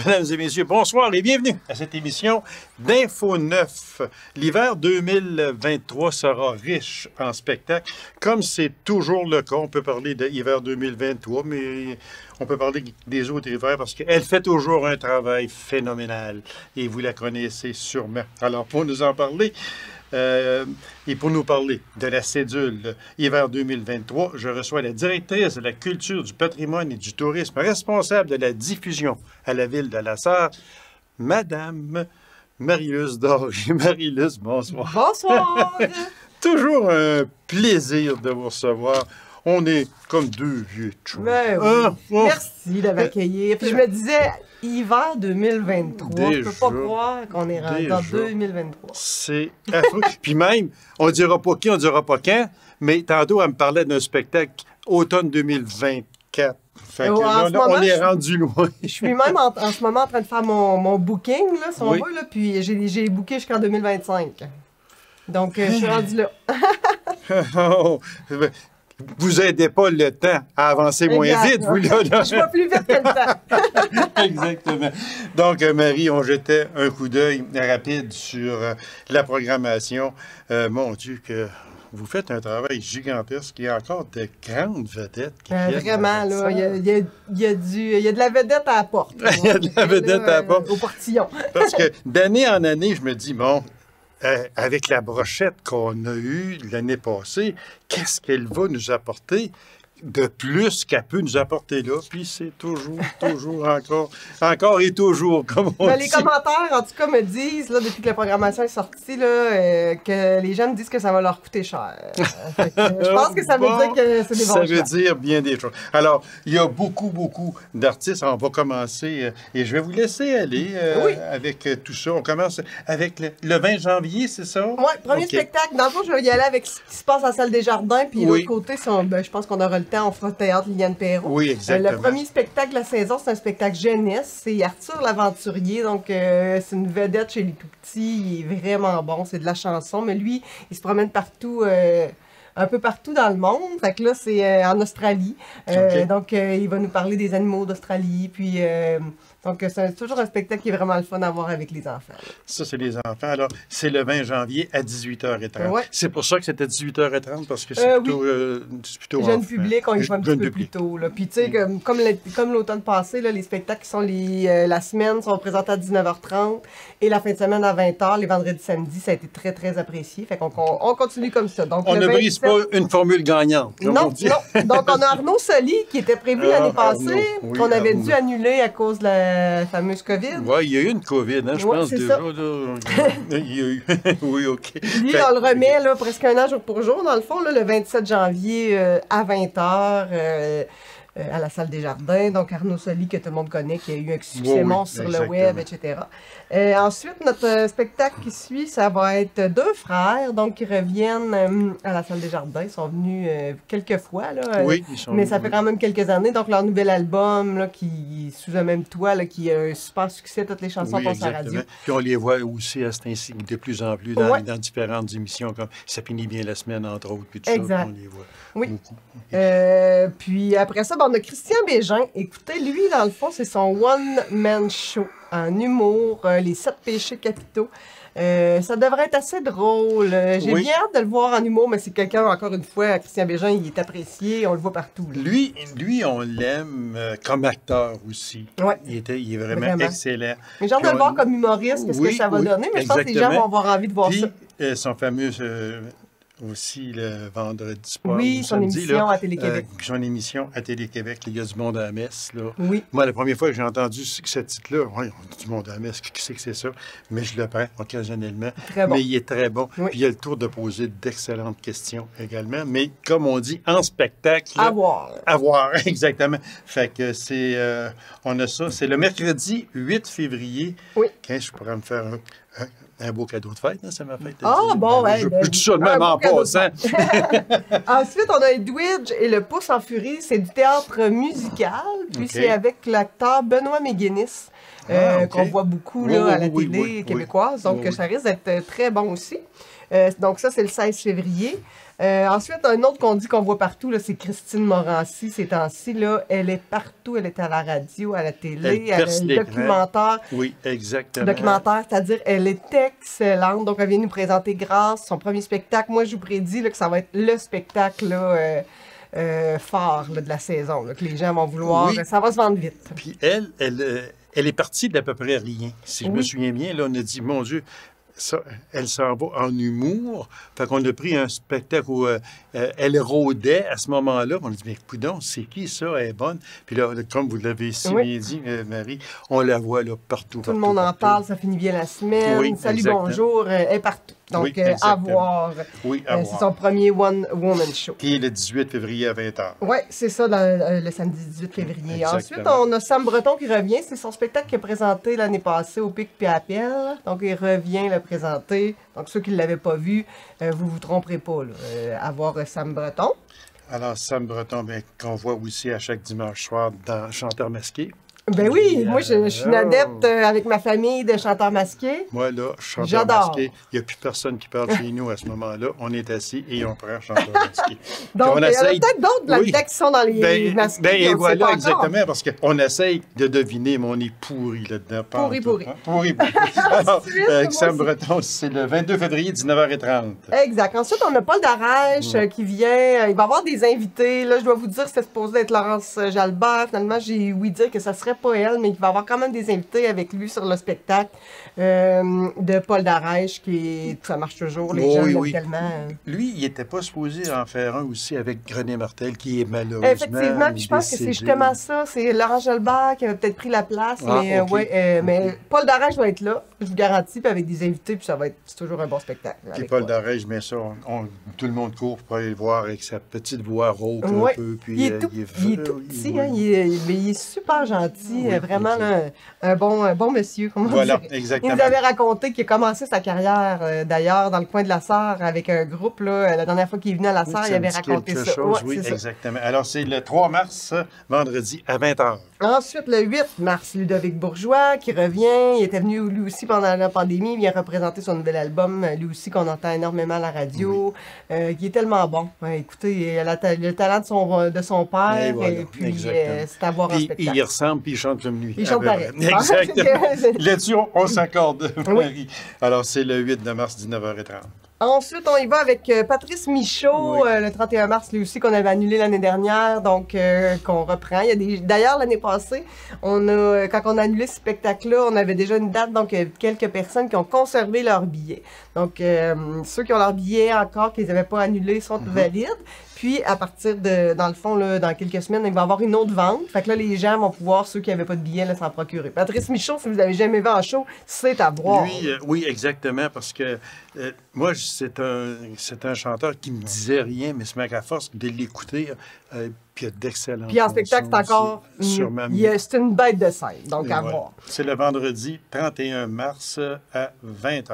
Mesdames et messieurs, bonsoir et bienvenue à cette émission d'Info 9. L'hiver 2023 sera riche en spectacles, comme c'est toujours le cas. On peut parler de l'hiver 2023, mais on peut parler des autres hivers parce qu'elle fait toujours un travail phénoménal et vous la connaissez sûrement. Alors, pour nous en parler, et pour nous parler de la cédule hiver 2023, je reçois la directrice de la culture, du patrimoine et du tourisme, responsable de la diffusion à la ville de La Sarre, Madame Marie-Luce Doré. Marie-Luce, bonsoir. Bonsoir! Toujours un plaisir de vous recevoir. On est comme deux vieux chums. Ben oui. Merci de m'accueillir. Puis je me disais, hiver 2023, je peux pas croire qu'on est rendu en 2023. C'est affreux. Puis même, on dira pas qui, on dira pas quand, mais tantôt, elle me parlait d'un spectacle automne 2024. Fait que là, on est rendu loin. Je suis même en ce moment en train de faire mon booking, là, si on veut, là, puis j'ai booké jusqu'en 2025. Donc, je suis rendu là. Vous n'aidez pas le temps à avancer moins vite, vous, là. Je vais plus vite que le temps. Exactement. Donc, Marie, on jetait un coup d'œil rapide sur la programmation. Mon Dieu, que vous faites un travail gigantesque. Il y a encore de grandes vedettes qui viennent. Vraiment, là, il y a de la vedette à la porte. Il y a de la vedette à la porte. Au portillon. Parce que d'année en année, je me dis, bon, avec la brochette qu'on a eue l'année passée, qu'est-ce qu'elle va nous apporter de plus qu'elle peut nous apporter là? Puis c'est toujours encore et toujours, comme on dit. Les commentaires, en tout cas, me disent, là, depuis que la programmation est sortie, là, que les gens me disent que ça va leur coûter cher. Je pense que ça veut dire que c'est des bons choix. Ça veut dire bien des choses. Alors, il y a beaucoup d'artistes. On va commencer, et je vais vous laisser aller avec tout ça. On commence avec le 20 janvier, c'est ça? Oui, premier spectacle. Dans le fond, je vais y aller avec ce qui se passe à la salle des Jardins, puis l'autre côté, je pense qu'on aura le temps, on fera le théâtre Liliane Perrault. Oui, exactement. Le premier spectacle de la saison, c'est un spectacle jeunesse. C'est Arthur l'Aventurier, donc c'est une vedette chez les tout-petits. Il est vraiment bon, c'est de la chanson, mais lui, il se promène partout... un peu partout dans le monde. Fait que là, c'est en Australie. Donc, il va nous parler des animaux d'Australie. Puis, donc, c'est toujours un spectacle qui est vraiment le fun à voir avec les enfants. Ça, c'est les enfants. Alors, c'est le 20 janvier à 18h30. Ouais. C'est pour ça que c'était 18h30, parce que c'est plutôt jeune public, on y va un petit peu plus tôt. Là. Puis, tu sais, comme l'automne passé, là, les spectacles qui sont la semaine sont présentés à 19h30 et la fin de semaine à 20h. Les vendredis, samedis, ça a été très, très apprécié. Fait qu'on continue comme ça. Donc, on ne brise pas une formule gagnante. Non. Donc, on a Arnaud Soli qui était prévu l'année passée, qu'on avait dû annuler à cause de la fameuse COVID. Oui, il y a eu une COVID, hein, je pense déjà. Il y a eu. Oui, OK. Lui, on le remet là, presque un an jour pour jour, dans le fond, là, le 27 janvier à 20h. À la salle des Jardins, donc Arnaud Soli, que tout le monde connaît, qui a eu un succès monstre sur le web, etc. Ensuite, notre spectacle qui suit, ça va être deux frères, donc qui reviennent à la salle des Jardins. Ils sont venus quelques fois, là, mais ça fait quand même quelques années. Donc, leur nouvel album, là, qui sous un même toit, là, qui a un super succès, toutes les chansons passent à la radio. Puis on les voit aussi à cet ainsi de plus en plus dans différentes émissions, comme Ça finit bien la semaine, entre autres, puis tout ça, on les voit beaucoup. Puis après ça, on a Christian Bégin. Écoutez, lui, dans le fond, c'est son one-man show en humour, les 7 péchés capitaux. Ça devrait être assez drôle. J'ai bien hâte de le voir en humour, mais c'est quelqu'un, encore une fois, Christian Bégin, il est apprécié, on le voit partout. Là. Lui, on l'aime comme acteur aussi. Ouais. Il est vraiment excellent. Mais j'ai hâte de le voir comme humoriste, qu'est-ce que ça va donner, mais je pense que les gens vont avoir envie de voir ça. Son fameux... aussi le vendredi soir. Oui, son émission à Télé-Québec. Son émission à Télé-Québec, il y a du monde à la messe. Là. Oui. Moi, la première fois que j'ai entendu ce titre-là, on dit du monde à la messe, qui sait que c'est ça? Mais je le prends occasionnellement. Très bon. Mais il est très bon. Oui. Puis il a le tour de poser d'excellentes questions également. Mais comme on dit, en spectacle... À voir. À voir, exactement. Fait que c'est... on a ça. C'est le mercredi 8 février. Oui. Quand je pourrais me faire un beau cadeau de fête, hein, c'est ma fête. Je dis ça de même en passant. Ensuite, on a Edwidge et le pouce en furie. C'est du théâtre musical. Puis c'est avec l'acteur Benoît McGuinness, qu'on voit beaucoup là, à la télé québécoise. Donc, ça risque d'être très bon aussi. Donc ça, c'est le 16 février. Ensuite, un autre qu'on dit qu'on voit partout, c'est Christine Morancy. Ces temps-ci, elle est partout. Elle est à la radio, à la télé, elle a le documentaire. Oui, exactement. Documentaire, c'est-à-dire elle est excellente. Donc, elle vient nous présenter Grâce, son premier spectacle. Moi, je vous prédis que ça va être le spectacle phare de la saison, que les gens vont vouloir. Oui. Ça va se vendre vite. Puis elle est partie d'à peu près rien. Si je me souviens bien, là, on a dit, mon Dieu, ça, elle s'en va en humour. Fait qu'on a pris un spectacle où elle rôdait à ce moment-là. On a dit, mais coudonc, c'est qui ça? Elle est bonne. Puis là, comme vous l'avez si bien dit, Marie, on la voit là, partout. Tout le monde en parle, ça finit bien la semaine. Oui, salut, exactement. Bonjour, elle est partout. Donc, oui, à voir. Oui, à voir. C'est son premier One Woman Show. Qui est le 18 février à 20h. Oui, c'est ça, le samedi 18 février. Exactement. Ensuite, on a Sam Breton qui revient. C'est son spectacle qu'il a présenté l'année passée au Pic puis Appel. Donc, il revient le présenter. Donc, ceux qui ne l'avaient pas vu, vous ne vous tromperez pas à voir Sam Breton. Alors, Sam Breton, qu'on voit aussi à chaque dimanche soir dans Chanteur masqué. Ben oui, moi je suis une adepte avec ma famille de chanteurs masqués. Moi là, chanteur masqué, il n'y a plus personne qui parle chez nous à ce moment-là. On est assis et on prend chanteur masqué. Donc, il y en a peut-être d'autres là-dedans qui sont dans les masqués. Et voilà, exactement, parce qu'on essaye de deviner, mais on est pourri là-dedans. Pourri. Alors, Sam Breton, c'est le 22 février, 19h30. Exact. Ensuite, on a Paul Darèche qui vient. Il va y avoir des invités. Là, je dois vous dire que c'était supposé être Laurence Jalbert. Finalement, j'ai ouï dire que ça serait pas elle, mais il va y avoir quand même des invités avec lui sur le spectacle de Paul Darèche, ça marche toujours, les gens l'aiment tellement. Lui, il n'était pas supposé en faire un aussi avec René Martel, qui est malheureusement effectivement, puis je pense que c'est justement ça, c'est Laurent Jalbert qui avait peut-être pris la place, mais Paul Darèche va être là, je vous garantis, puis avec des invités, puis c'est toujours un bon spectacle. Puis Paul Darèche, mais ça, tout le monde court pour aller le voir avec sa petite voix rauque un peu. Puis, il est tout petit, hein, il est super gentil, vraiment un bon monsieur. Voilà, exactement. Il nous avait raconté qu'il a commencé sa carrière, d'ailleurs, dans le coin de la Sarre, avec un groupe. La dernière fois qu'il est venu à la Sarre, il avait raconté ça. Oui, exactement. Alors, c'est le 3 mars, vendredi, à 20h. Ensuite, le 8 mars, Ludovic Bourgeois qui revient. Il était venu lui aussi pendant la pandémie. Il vient représenter son nouvel album, lui aussi qu'on entend énormément à la radio, qui est tellement bon. Écoutez, il a le talent de son père, et puis c'est à voir en spectacle. Il ressemble, puis il chante comme lui. Il chante pareil. Exactement. Là-dessus, on s'accorde, Marie. Alors, c'est le 8 mars, 19h30. Ensuite, on y va avec Patrice Michaud, le 31 mars, lui aussi, qu'on avait annulé l'année dernière, donc qu'on reprend. D'ailleurs, l'année passée, quand on a annulé ce spectacle-là, on avait déjà une date, donc quelques personnes qui ont conservé leurs billets. Donc, ceux qui ont leurs billets encore, qu'ils n'avaient pas annulés, sont valides. Puis, à partir dans le fond, dans quelques semaines, il va y avoir une autre vente. Fait que là, les gens vont pouvoir, ceux qui n'avaient pas de billets, s'en procurer. Patrice Michaud, si vous n'avez jamais vu en show, c'est à voir. Oui, exactement, parce que moi, c'est un chanteur qui me disait rien, mais c'est mec à force de l'écouter, puis il y a d'excellentes Puis en spectacle, c'est encore... c'est une bête de scène, donc à voir. C'est le vendredi 31 mars à 20h.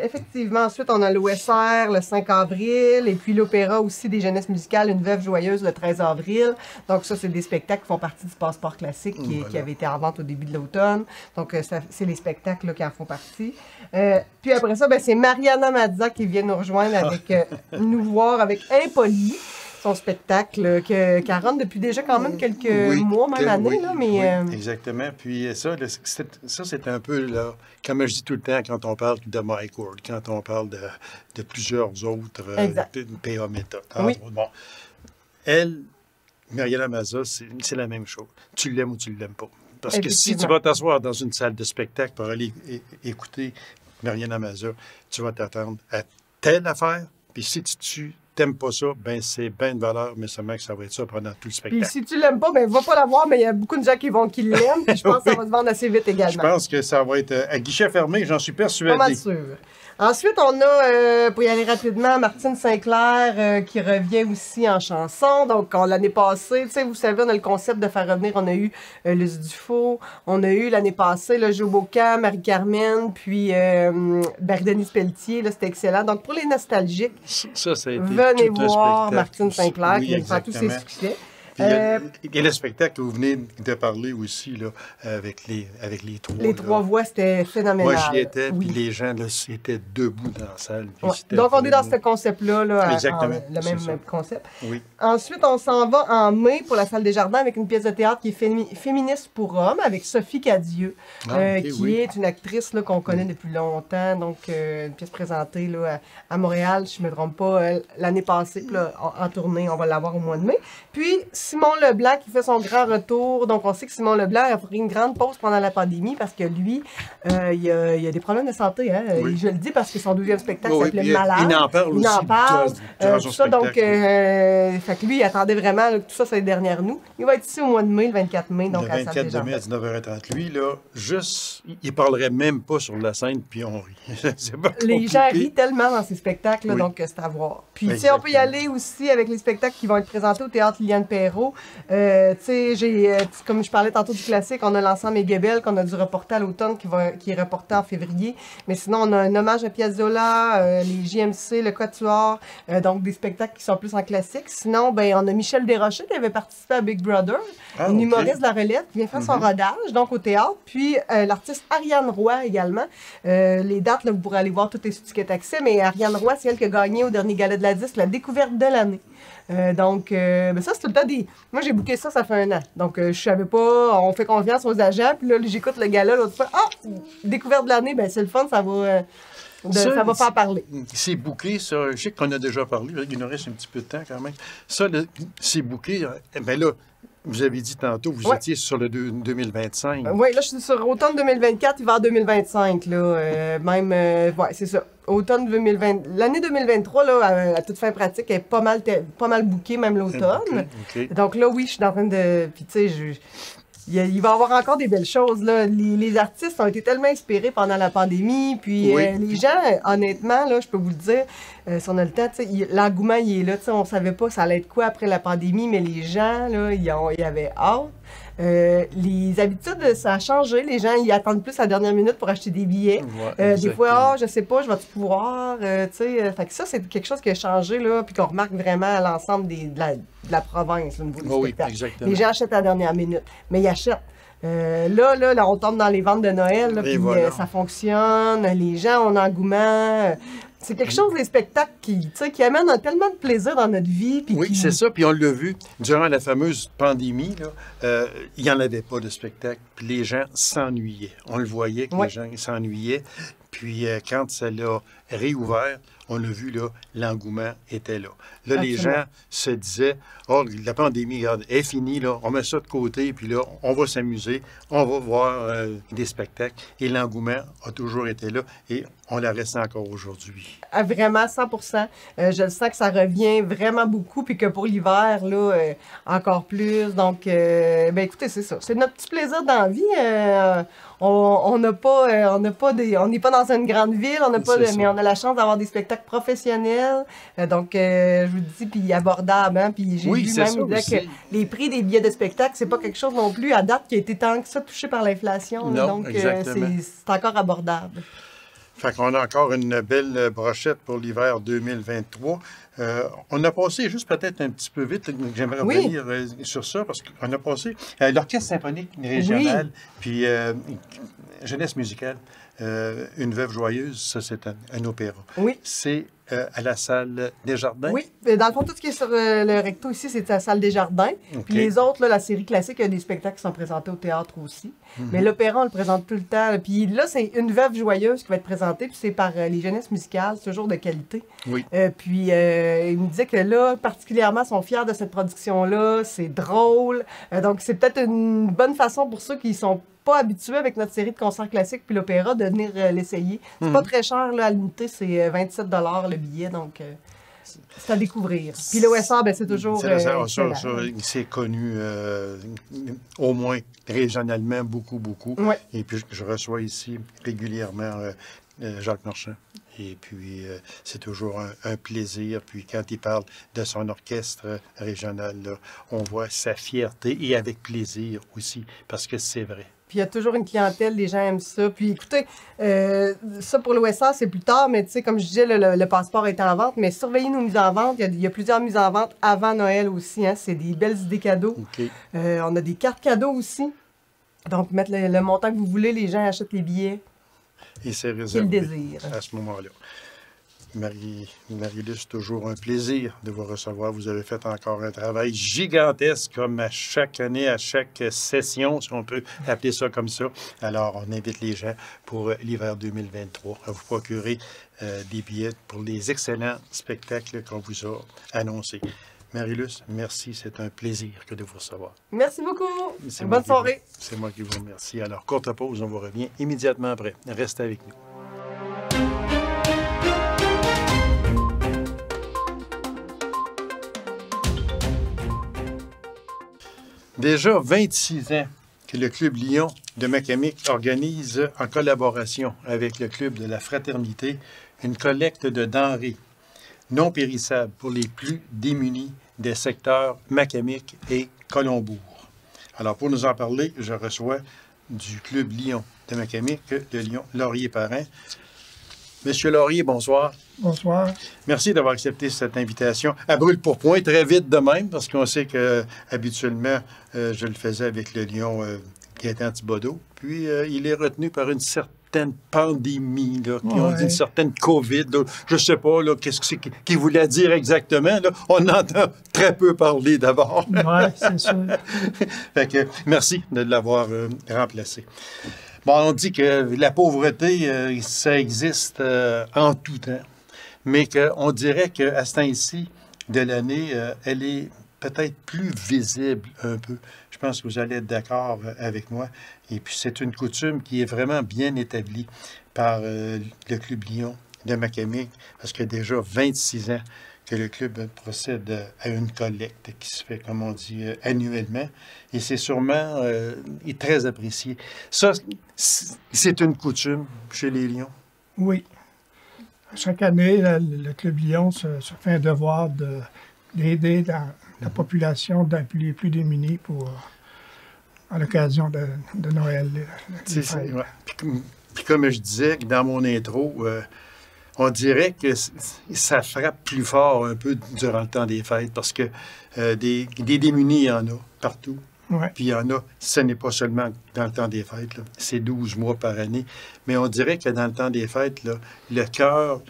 Effectivement. Ensuite, on a l'OSR le 5 avril, et puis l'Opéra aussi des jeunesses musicales, Une veuve joyeuse le 13 avril. Donc ça, c'est des spectacles qui font partie du Passeport classique qui avait été en vente au début de l'automne. Donc c'est les spectacles qui en font partie. Puis après ça, c'est Mariana Mazza qui vient nous rejoindre nous voir avec Impoli. Son spectacle qu'elle rentre depuis déjà quand même quelques mois, même années. Oui, exactement. Puis ça c'est un peu, là, comme je dis tout le temps quand on parle de Mike Ward, quand on parle de plusieurs autres, P.A. Méthode. Bon, elle, Mariana Mazza, c'est la même chose. Tu l'aimes ou tu ne l'aimes pas. Parce que si tu vas t'asseoir dans une salle de spectacle pour aller écouter Mariana Mazza, tu vas t'attendre à telle affaire, puis si tu t'aimes pas ça, c'est bien de valeur, mais seulement que ça va être ça pendant tout le spectacle. Puis si tu l'aimes pas, va pas la voir, mais il y a beaucoup de gens qui l'aiment, puis je pense que ça va se vendre assez vite également. Je pense que ça va être à guichet fermé, j'en suis persuadé. Pas mal sûr. Ensuite, on a, pour y aller rapidement, Martine Sinclair qui revient aussi en chanson. Donc, l'année passée, vous savez, on a le concept de faire revenir, on a eu Luce Dufault, on a eu l'année passée Joe Bocan, Marie-Carmen, puis Denise Pelletier, c'était excellent. Donc, pour les nostalgiques, ça a été venez tout voir le Martine Sinclair qui vient de faire tous ses succès. Puis, il y a le spectacle que vous venez de parler aussi, là, avec les trois. Les trois voix, c'était phénoménal. Moi, j'y étais, oui. puis les gens là, étaient debout dans la salle. Ouais. Donc, on est dans ce concept-là, là, exactement, le même concept. Oui. Ensuite, on s'en va en mai pour la Salle des Jardins avec une pièce de théâtre qui est féministe pour hommes, avec Sophie Cadieux, qui est une actrice qu'on connaît depuis longtemps. Donc, une pièce présentée là, à Montréal, je ne me trompe pas, l'année passée, puis là, en tournée, on va l'avoir au mois de mai. Puis, Simon Leblanc qui fait son grand retour. Donc, on sait que Simon Leblanc a pris une grande pause pendant la pandémie parce que lui, il a des problèmes de santé. Hein? Oui. Je le dis parce que son deuxième spectacle s'appelait puis, Malade. Il en parle aussi. Il en parle. Tout Ça, donc, fait que lui, il attendait vraiment là, tout ça, c'est derrière nous. Il va être ici au mois de mai, le 24 mai, donc le à la 24 Salle des de mai à Jardins. 19h30. Lui, là, juste, il parlerait même pas sur la scène, puis on rit. C'est pas Les gens compliqué. rient tellement dans ces spectacles, là, Oui. donc c'est à voir. Puis, tu sais, on peut y Exactement. aller aussi avec les spectacles qui vont être présentés au Théâtre Liliane Perrault. Tu sais, comme je parlais tantôt du classique, on a l'ensemble Aiguebelle qu'on a dû reporter à l'automne, qui est reporté en février. Mais sinon, on a un hommage à Piazzolla, les JMC, le Quatuor, donc des spectacles qui sont plus en classique. Sinon, ben, on a Michel Desrochers qui avait participé à Big Brother, une OK. humoriste de la relève qui vient faire son rodage, donc au théâtre. Puis l'artiste Ariane Roy également. Les dates, là, vous pourrez aller voir toutes les tickets accès, mais Ariane Roy, c'est elle qui a gagné au dernier gala de la disque la découverte de l'année. Donc, ben ça, c'est tout le temps des... Moi, j'ai booké ça, ça fait un an. Donc, je savais pas, on fait confiance aux agents. Puis là, j'écoute le gala l'autre fois. Ah! Découverte de l'année, ben c'est le fun, ça va faire parler. C'est bouqué, ça. Je sais qu'on a déjà parlé. Il nous reste un petit peu de temps quand même. Ça, c'est bouqué. Ben là, vous avez dit tantôt, vous étiez sur le 2025. Oui, là, je suis sur automne 2024, hiver 2025. Là, ouais, c'est ça. Automne 2020. L'année 2023, là, à toute fin pratique, elle est pas mal bookée, même l'automne. OK. Donc là, oui, je suis en train de... Puis, tu sais, il va y avoir encore des belles choses. Là. Les artistes ont été tellement inspirés pendant la pandémie. Puis les gens, honnêtement, là, je peux vous le dire, si on a le temps, l'engouement, il est là. On ne savait pas ça allait être quoi après la pandémie, mais les gens, là, ils avaient hâte. Les habitudes, ça a changé. Les gens, ils attendent plus à la dernière minute pour acheter des billets. Ouais, des fois, je sais pas, je vais-tu pouvoir. Fait que ça, c'est quelque chose qui a changé, là, puis qu'on remarque vraiment à l'ensemble de la province, là, au niveau du spectacle. Exactement. Les gens achètent à la dernière minute, mais ils achètent. Là, on tombe dans les ventes de Noël, là, puis ça fonctionne. Les gens ont un engouement. C'est quelque chose, les spectacles qui amènent tellement de plaisir dans notre vie. Puis oui, c'est ça. Puis on l'a vu, durant la fameuse pandémie, là, il n'y en avait pas de spectacle. Puis les gens s'ennuyaient. On le voyait que les gens s'ennuyaient. Puis quand ça l'a réouvert, on l'a vu, là, l'engouement était là. Là, les gens se disaient, oh, la pandémie, regarde, est finie, là, on met ça de côté, puis là, on va s'amuser, on va voir des spectacles. Et l'engouement a toujours été là et on la reste encore aujourd'hui. Vraiment, 100%. Je le sens que ça revient vraiment beaucoup, puis que pour l'hiver, là, encore plus. Donc, ben écoutez, c'est ça. C'est notre petit plaisir dans la vie. On n'est pas dans une grande ville, mais on a la chance d'avoir des spectacles professionnels. Donc, je vous dis, puis abordables. Hein, puis j'ai vu même que les prix des billets de spectacle, c'est pas quelque chose non plus à date qui a été tant que ça touché par l'inflation. Donc, c'est encore abordable. Fait qu'on a encore une belle brochette pour l'hiver 2023. On a passé, juste peut-être un petit peu vite, j'aimerais revenir sur ça, parce qu'on a passé l'Orchestre symphonique régional, puis Jeunesse musicale, Une veuve joyeuse, ça c'est un opéra. Oui. C'est à la Salle des Jardins. Oui, dans le fond, tout ce qui est sur le recto ici, c'est à la Salle des Jardins. Puis les autres, là, la série classique, il y a des spectacles qui sont présentés au théâtre aussi. Mais l'opéra, on le présente tout le temps. Puis là, c'est Une veuve joyeuse qui va être présentée, puis c'est par les Jeunesses musicales, c'est toujours de qualité. Oui. Puis il me disait que là, particulièrement, ils sont fiers de cette production-là. C'est drôle. Donc, c'est peut-être une bonne façon pour ceux qui sont pas habitués avec notre série de concerts classiques puis l'opéra de venir l'essayer. C'est pas très cher, là, à l'unité, c'est 27 $ le billet, donc c'est à découvrir. Puis l'OSR, ben, c'est toujours c'est connu au moins régionalement beaucoup. Ouais. Et puis je reçois ici régulièrement Jacques Marchand. Et puis, c'est toujours un plaisir. Puis, quand il parle de son orchestre régional, là, on voit sa fierté et avec plaisir aussi, parce que c'est vrai. Puis il y a toujours une clientèle, les gens aiment ça. Puis écoutez, ça pour l'OSR, c'est plus tard, mais tu sais, comme je disais, le passeport est en vente, mais surveillez nos mises en vente. Il y a plusieurs mises en vente avant Noël aussi. Hein. C'est des belles idées cadeaux. OK. On a des cartes cadeaux aussi. Donc, mettre le montant que vous voulez, les gens achètent les billets. Et c'est Qu'ils réservé désirent. à ce moment-là. Marie-Luce, toujours un plaisir de vous recevoir. Vous avez fait encore un travail gigantesque, comme à chaque année, à chaque session, si on peut appeler ça comme ça. Alors, on invite les gens pour l'hiver 2023 à vous procurer des billets pour les excellents spectacles qu'on vous a annoncés. Marie-Luce, merci. C'est un plaisir que de vous recevoir. Merci beaucoup. C'est Bonne soirée. C'est moi qui vous remercie. Alors, courte pause, on vous revient immédiatement après. Restez avec nous. Déjà 26 ans que le Club Lion de Macamic organise, en collaboration avec le Club de la Fraternité, une collecte de denrées non périssables pour les plus démunis des secteurs Macamic et Colombourg. Alors, pour nous en parler, je reçois du Club Lion de Macamic, le Lion Laurier-Parrain. Monsieur Laurier, bonsoir. Bonsoir. Merci d'avoir accepté cette invitation. À brûle-pourpoint, très vite de même, parce qu'on sait que habituellement, je le faisais avec le Lion Gaétan Thibodeau. Puis, il est retenu par une certaine pandémie, là, on dit une certaine COVID. Là. Je ne sais pas qu'est-ce que c'est qu'il voulait dire exactement. Là. On entend très peu parler d'abord. Oui, c'est sûr. Fait que, merci de l'avoir remplacé. Bon, on dit que la pauvreté, ça existe en tout temps, mais qu'on dirait qu'à ce temps-ci de l'année, elle est peut-être plus visible un peu. Je pense que vous allez être d'accord avec moi. Et puis, c'est une coutume qui est vraiment bien établie par le Club Lion de Macamic, parce qu'il y a déjà 26 ans que le club procède à une collecte qui se fait, comme on dit, annuellement. Et c'est sûrement très apprécié. Ça, c'est une coutume chez les Lions? Oui. Chaque année, le Club Lion se fait un devoir d'aider la population les plus démunis à l'occasion de Noël. Ouais. Puis comme je disais dans mon intro, on dirait que ça frappe plus fort un peu durant le temps des fêtes parce que des démunis, il y en a partout. Ouais. Puis il y en a, ce n'est pas seulement dans le temps des fêtes, là, c'est 12 mois par année. Mais on dirait que dans le temps des fêtes, là, le cœur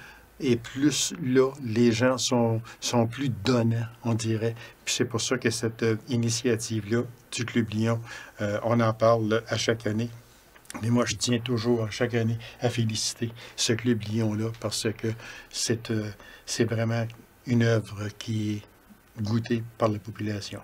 est plus là. Les gens sont plus donnants, on dirait. Puis c'est pour ça que cette initiative-là du Club Lion, on en parle à chaque année. Mais moi, je tiens toujours, chaque année, à féliciter ce Club Lion-là parce que c'est vraiment une œuvre qui est goûtée par la population.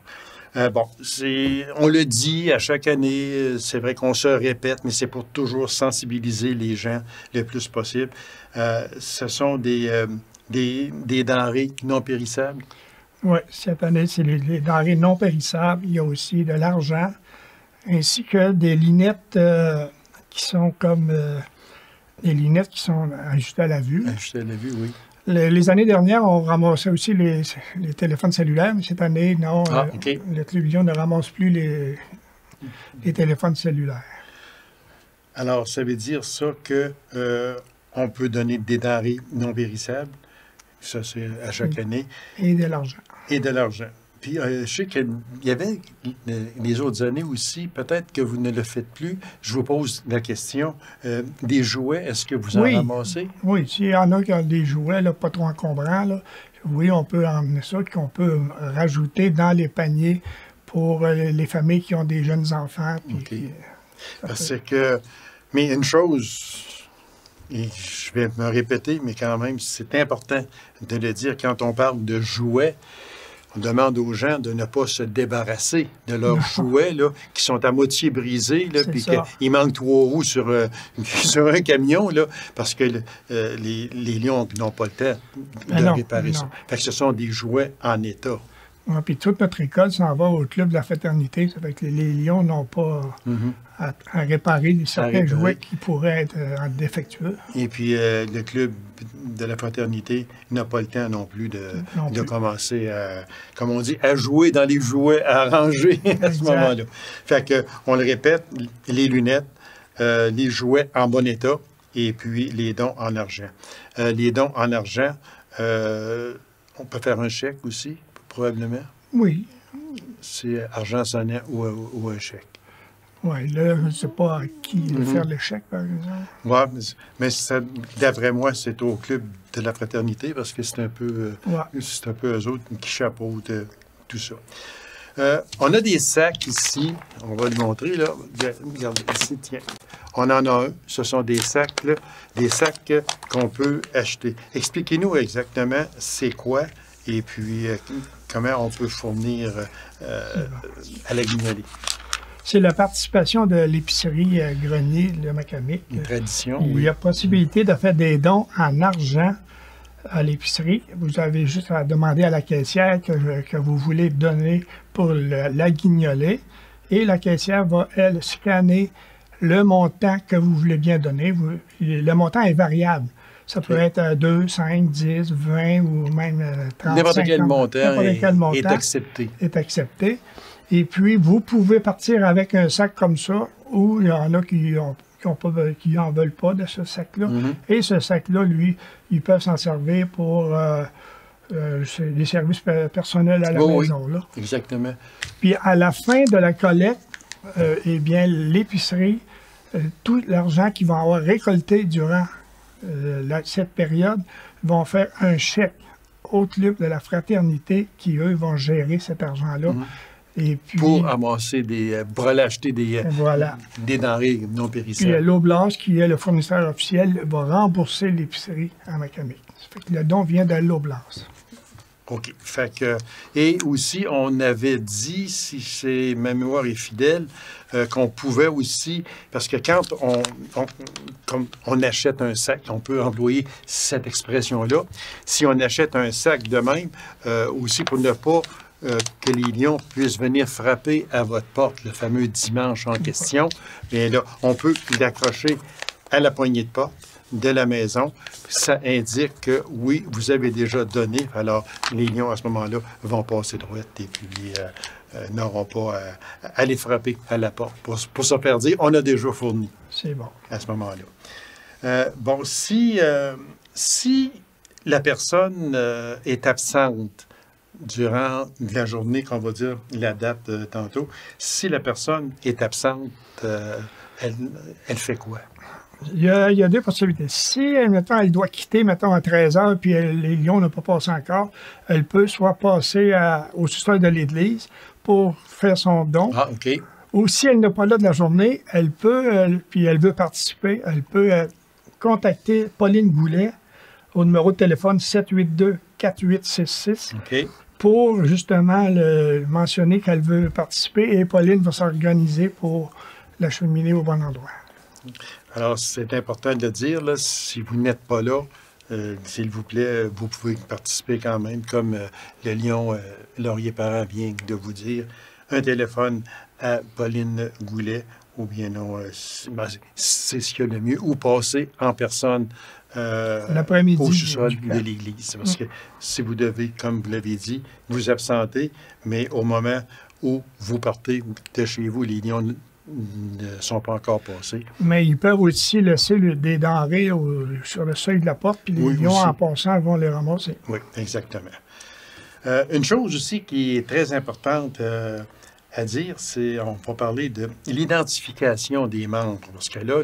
On le dit à chaque année, c'est vrai qu'on se répète, mais c'est pour toujours sensibiliser les gens le plus possible. Ce sont des denrées non périssables. Oui, cette année, c'est les denrées non périssables. Il y a aussi de l'argent, ainsi que des lunettes qui sont comme des lunettes qui sont ajustées à la vue. Ajustées à la vue, oui. Les années dernières, on ramassait aussi les téléphones cellulaires, mais cette année, non, OK. Le Club Lion ne ramasse plus les téléphones cellulaires. Alors, ça veut dire ça que on peut donner des denrées non périssables, ça c'est à chaque année. Et de l'argent. Et de l'argent. Puis, je sais qu'il y avait les autres années aussi, peut-être que vous ne le faites plus. Je vous pose la question. Des jouets, est-ce que vous en ramassez? Oui, s'il y en a qui ont des jouets là, pas trop encombrants, là, oui, on peut emmener ça, qu'on peut rajouter dans les paniers pour les familles qui ont des jeunes enfants. Puis, Parce que, mais une chose, et je vais me répéter, mais quand même, c'est important de le dire, quand on parle de jouets, on demande aux gens de ne pas se débarrasser de leurs jouets là, qui sont à moitié brisés, puis qu'il manque 3 roues sur un camion, là, parce que les lions n'ont pas le temps de réparer ça. Fait que ce sont des jouets en état. Ouais, puis toute notre école s'en va au club de la fraternité. Ça fait que les Lions n'ont pas à réparer certains jouets qui pourraient être défectueux. Et puis, le club de la fraternité n'a pas le temps non plus de commencer à, comme on dit, à jouer dans les jouets, à ranger à ce moment-là. Fait que, on le répète, les lunettes, les jouets en bon état et puis les dons en argent. Les dons en argent, on peut faire un chèque aussi, probablement. Oui. C'est argent sonnant ou un chèque. Oui, là, je ne sais pas à qui faire le chèque, par exemple. Oui, mais d'après moi, c'est au club de la fraternité parce que c'est un peu eux autres qui chapeautent tout ça. On a des sacs ici. On va le montrer, là. Regardez ici, tiens. On en a un. Ce sont des sacs, là, des sacs qu'on peut acheter. Expliquez-nous exactement c'est quoi et puis comment on peut fournir à la Guignolée. C'est la participation de l'épicerie Grenier de Macamic. Une tradition, Il y a possibilité de faire des dons en argent à l'épicerie. Vous avez juste à demander à la caissière que vous voulez donner pour la Guignolée. Et la caissière va, elle, scanner le montant que vous voulez bien donner. Le montant est variable. Ça peut être 2, 5, 10, 20 ou même 30. N'importe quel montant est accepté. Est accepté. Et puis, vous pouvez partir avec un sac comme ça, ou il y en a qui n'en veulent pas de ce sac-là. Et ce sac-là, lui, ils peuvent s'en servir pour des services personnels à la maison. Oui, là. Exactement. Puis, à la fin de la collecte, eh bien, l'épicerie, tout l'argent qu'ils vont avoir récolté durant cette période, vont faire un chèque au club de la fraternité qui, eux, vont gérer cet argent-là. Et puis, pour amasser pour aller acheter des denrées non périssables. Puis l'Oblast, qui est le fournisseur officiel, va rembourser l'épicerie à Macamic. Ça fait que le don vient de l'Oblast. OK. Fait que, et aussi, on avait dit, si ma mémoire est fidèle, qu'on pouvait aussi, parce que quand on achète un sac, on peut employer cette expression-là, si on achète un sac de même, aussi pour ne pas que les lions puissent venir frapper à votre porte, le fameux dimanche en question, bien là, on peut l'accrocher à la poignée de porte de la maison. Ça indique que, oui, vous avez déjà donné. Alors, les lions, à ce moment-là, vont passer droit et puis n'auront pas à aller frapper à la porte pour se faire dire, on a déjà fourni. C'est bon. À ce moment-là. Bon, si la personne est absente durant la journée, qu'on va dire la date tantôt, si la personne est absente, elle fait quoi? Il y a deux possibilités. Si, mettons, elle doit quitter, mettons, à 13 h, puis les lions n'ont pas passé encore, elle peut soit passer au sous-sol de l'église pour faire son don. Ah, OK. Ou si elle n'est pas là de la journée, elle peut, puis elle veut participer, elle peut contacter Pauline Goulet au numéro de téléphone 782-4866 pour justement mentionner qu'elle veut participer et Pauline va s'organiser pour l'acheminer au bon endroit. Alors, c'est important de le dire, là, si vous n'êtes pas là, s'il vous plaît, vous pouvez participer quand même, comme le lion Laurier Parent vient de vous dire, un téléphone à Pauline Goulet, ou bien non, c'est ce qu'il y a de mieux, ou passer en personne l'après-midi au sous-sol de l'église. Parce que si vous devez, comme vous l'avez dit, vous absenter, mais au moment où vous partez de chez vous, les lions ne sont pas encore passés. Mais ils peuvent aussi laisser des denrées sur le seuil de la porte, puis les lions, en passant, vont les ramasser. Oui, exactement. Une chose aussi qui est très importante à dire, on va parler de l'identification des membres. Parce que là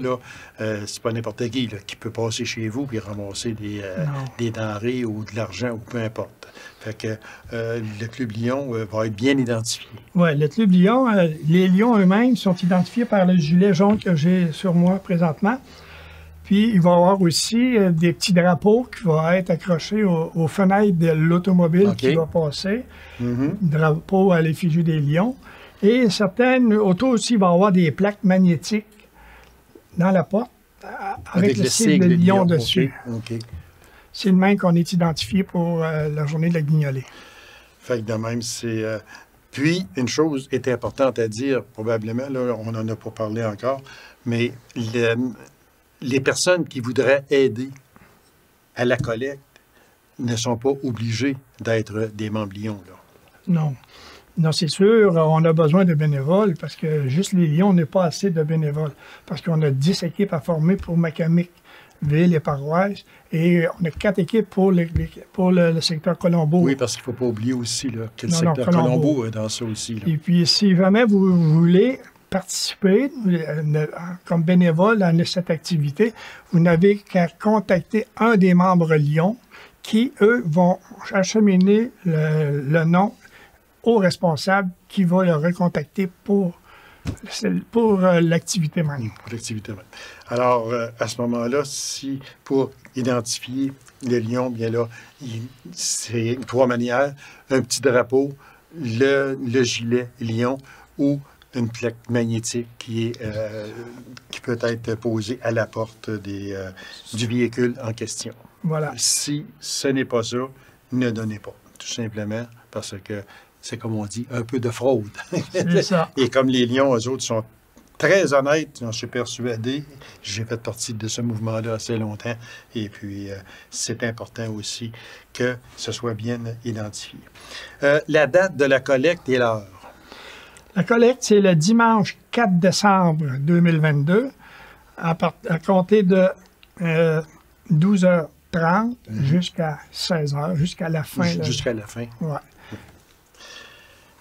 c'est pas n'importe qui peut passer chez vous et ramasser des denrées ou de l'argent ou peu importe. Fait que le Club Lion va être bien identifié. Oui, le Club Lion, les lions eux-mêmes sont identifiés par le gilet jaune que j'ai sur moi présentement. Puis, il va y avoir aussi des petits drapeaux qui vont être accrochés aux fenêtres de l'automobile qui va passer. Drapeaux à l'effigie des lions. Et certaines autos aussi, il va y avoir des plaques magnétiques dans la porte avec le sigle de lion dessus. C'est le même qu'on est identifié pour la journée de la Guignolée. Fait que de même, c'est... Puis, une chose est importante à dire, probablement, là, on n'en a pas parlé encore, mais les personnes qui voudraient aider à la collecte ne sont pas obligées d'être des membres Lions, là. Non. Non, c'est sûr, on a besoin de bénévoles parce que juste les Lions, on n'est pas assez de bénévoles. Parce qu'on a 10 équipes à former pour Macamic, ville et paroisse, et on a 4 équipes pour le secteur Colombo. Oui, parce qu'il ne faut pas oublier aussi là, que le Non, secteur Colombo. Colombo est dans ça aussi, là. Et puis, si jamais vous voulez participer comme bénévole à cette activité, vous n'avez qu'à contacter un des membres Lyon qui, eux, vont acheminer le nom au responsable qui va le recontacter pour l'activité même. Pour l'activité même. Alors, à ce moment-là, si pour identifier les lions, bien là, c'est 3 manières. Un petit drapeau, le gilet lion ou une plaque magnétique qui peut être posée à la porte du véhicule en question. Voilà. Si ce n'est pas ça, ne donnez pas, tout simplement, parce que c'est comme on dit, un peu de fraude. C'est ça. Et comme les lions, eux autres, sont très honnêtes, j'en suis persuadé. J'ai fait partie de ce mouvement-là assez longtemps. Et puis, c'est important aussi que ce soit bien identifié. La date de la collecte et l'heure. La collecte, c'est le dimanche 4 décembre 2022, à compter de 12h30 jusqu'à 16h, jusqu'à la fin. Jusqu'à la fin. Ouais.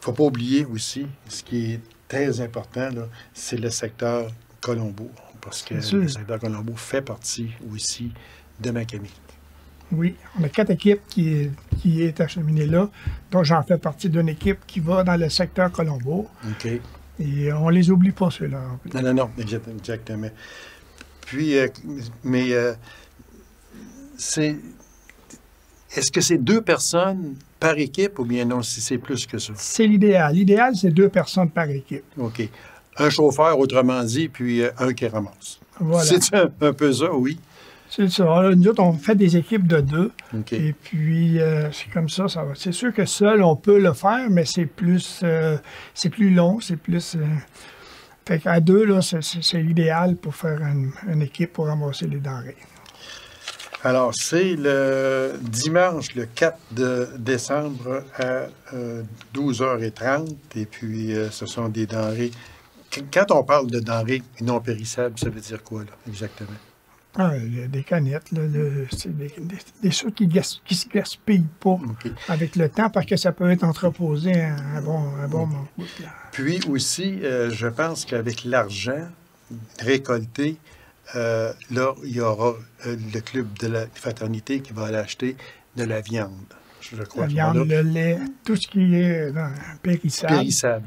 Il ne faut pas oublier aussi, ce qui est très important, là, c'est le secteur Colombo, parce que le secteur Colombo fait partie aussi de Macamic. Oui, on a 4 équipes qui est acheminée là, donc j'en fais partie d'une équipe qui va dans le secteur Colombo. OK. Et on les oublie pas, ceux-là. Non, exactement. Puis, est-ce que c'est 2 personnes par équipe ou bien non, si c'est plus que ça? C'est l'idéal. L'idéal, c'est 2 personnes par équipe. OK. Un chauffeur, autrement dit, puis un qui ramasse. Voilà. C'est un peu ça, oui? C'est ça. Alors, nous autres, on fait des équipes de 2. OK. Et puis, c'est comme ça va. C'est sûr que seul, on peut le faire, mais c'est plus long, c'est plus... Fait qu'à 2, là, c'est l'idéal pour faire une équipe pour ramasser les denrées. Alors, c'est le dimanche, le 4 décembre à 12h30. Et puis, ce sont des denrées... Quand on parle de denrées non périssables, ça veut dire quoi, là, exactement? Des canettes, là, c'est des choses qui ne se gaspillent pas avec le temps parce que ça peut être entreposé un bon moment. Puis aussi, je pense qu'avec l'argent récolté, là, il y aura le club de la fraternité qui va aller acheter de la viande. Je crois. La viande, le lait, tout ce qui est périssable. Périssable.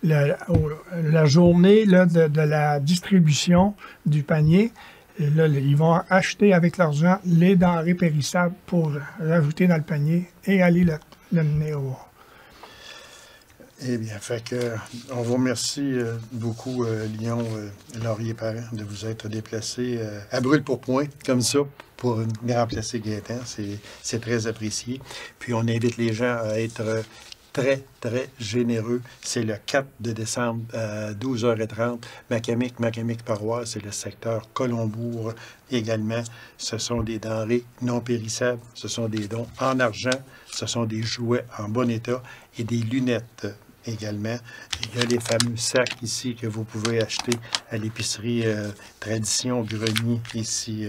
La journée là, de la distribution du panier, et là, ils vont acheter avec l'argent les denrées périssables pour rajouter dans le panier et aller le mener au... Eh bien, fait que on vous remercie beaucoup, Lyon Laurier-Parent, de vous être déplacé à brûle-pourpoint, comme ça, pour remplacer Gaétan. C'est très apprécié. Puis, on invite les gens à être très, très généreux. C'est le 4 décembre à 12h30. Macamic Paroisse, c'est le secteur Colombourg également. Ce sont des denrées non périssables. Ce sont des dons en argent. Ce sont des jouets en bon état et des lunettes également. Il y a les fameux sacs ici que vous pouvez acheter à l'épicerie Tradition Grenier ici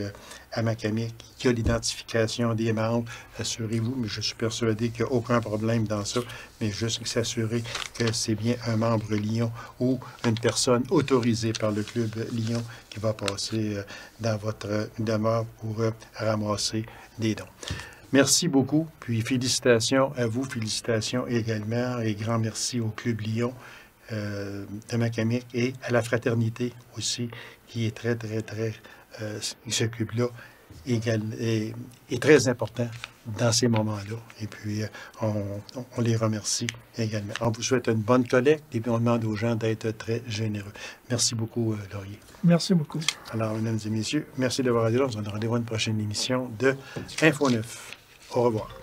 à Macamic. Il y a l'identification des membres. Assurez-vous, mais je suis persuadé qu'il n'y a aucun problème dans ça, mais juste s'assurer que c'est bien un membre Lyon ou une personne autorisée par le club Lyon qui va passer dans votre demeure pour ramasser des dons. Merci beaucoup, puis félicitations à vous, félicitations également, et grand merci au Club Lyon de Macamic et à la fraternité aussi, qui est très, très, très, ce club-là est très important dans ces moments-là. Et puis, on les remercie également. On vous souhaite une bonne collecte et puis on demande aux gens d'être très généreux. Merci beaucoup, Laurier. Merci beaucoup. Alors, mesdames et messieurs, merci d'avoir été là. On se donne rendez-vous à une prochaine émission de Info 9. Au revoir.